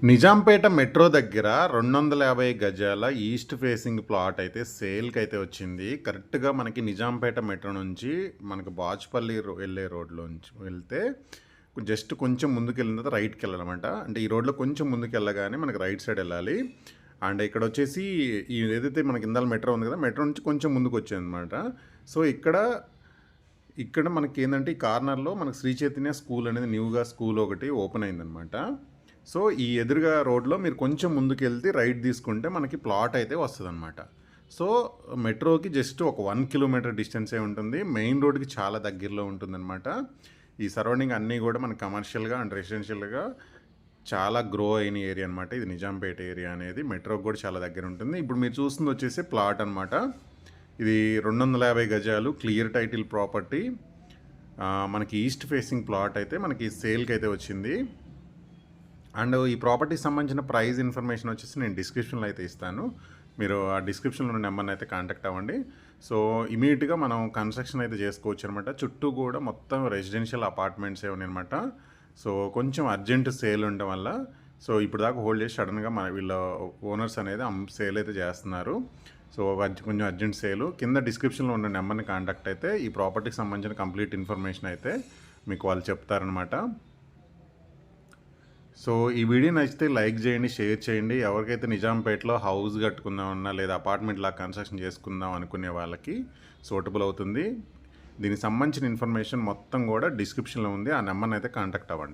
Nizampet metro దగ్గర 250 గజాల east facing plot అయితే సేల్కి అయితే వచ్చింది. కరెక్ట్గా మనకి నిజాంపేట మెట్రో నుంచి మనకు బాచుపల్లి వెళ్ళే రోడ్లోంచి వెళ్తే జస్ట్ కొంచెం ముందుకు వెళ్ళిన తర్వాత రైట్కి వెళ్ళాలన్నమాట. అంటే ఈ రోడ్లో కొంచెం ముందుకు వెళ్ళగానే మనకి రైట్ సైడ్ వెళ్ళాలి. అండ్ ఇక్కడ వచ్చేసి ఈ ఏదైతే మనకి ఇందాల మెట్రో ఉంది కదా, మెట్రో నుంచి కొంచెం ముందుకు వచ్చిందనమాట. సో ఇక్కడ మనకి ఏంటంటే ఈ కార్నర్లో మనకి శ్రీ చైతన్య స్కూల్ అనేది న్యూగా స్కూల్ ఒకటి ఓపెన్ అయిందనమాట. సో ఈ ఎదురుగా రోడ్లో మీరు కొంచెం ముందుకు వెళ్తే రైట్ తీసుకుంటే మనకి ప్లాట్ అయితే వస్తుంది అనమాట. సో మెట్రోకి జస్ట్ ఒక 1 కిలోమీటర్ డిస్టెన్సే ఉంటుంది. మెయిన్ రోడ్కి చాలా దగ్గరలో ఉంటుందన్నమాట. ఈ సరౌండింగ్ అన్నీ కూడా మనకి కమర్షియల్గా అండ్ రెసిడెన్షియల్గా చాలా గ్రో అయిన ఏరియా అనమాట. ఇది నిజాంపేట ఏరియా అనేది మెట్రోకి కూడా చాలా దగ్గర ఉంటుంది. ఇప్పుడు మీరు చూస్తుంది వచ్చేసి ప్లాట్ అనమాట. ఇది 250 గజాలు క్లియర్ టైటిల్ ప్రాపర్టీ. మనకి ఈస్ట్ ఫేసింగ్ ప్లాట్ అయితే మనకి సేల్కి అయితే వచ్చింది. అండ్ ఈ ప్రాపర్టీకి సంబంధించిన ప్రైస్ ఇన్ఫర్మేషన్ వచ్చేసి నేను డిస్క్రిప్షన్లో అయితే ఇస్తాను. మీరు ఆ డిస్క్రిప్షన్లో ఉన్న నెంబర్ని అయితే కాంటాక్ట్ అవ్వండి. సో ఇమీడియట్గా మనం కన్స్ట్రక్షన్ అయితే చేసుకోవచ్చు అనమాట. చుట్టూ కూడా మొత్తం రెసిడెన్షియల్ అపార్ట్మెంట్సే ఉన్నాయి అనమాట. సో కొంచెం అర్జెంట్ సేల్ ఉండడం వల్ల సో ఇప్పుడు దాకా హోల్డ్ చేసి సడన్గా మన వీళ్ళ ఓనర్స్ అనేది సేల్ అయితే చేస్తున్నారు. సో కొంచెం అర్జెంట్ సేలు. కింద డిస్క్రిప్షన్లో ఉన్న నెంబర్ని కాంటాక్ట్ అయితే ఈ ప్రాపర్టీకి సంబంధించిన కంప్లీట్ ఇన్ఫర్మేషన్ అయితే మీకు వాళ్ళు చెప్తారనమాట. సో ఈ వీడియో నచ్చితే లైక్ చేయండి, షేర్ చేయండి. ఎవరికైతే నిజాంపేటలో హౌస్ కట్టుకుందామన్నా లేదా అపార్ట్మెంట్లా కన్స్ట్రక్షన్ చేసుకుందాం అనుకునే వాళ్ళకి సూటబుల్ అవుతుంది. దీనికి సంబంధించిన ఇన్ఫర్మేషన్ మొత్తం కూడా డిస్క్రిప్షన్లో ఉంది. ఆ నెంబర్ని అయితే కాంటాక్ట్ అవ్వండి.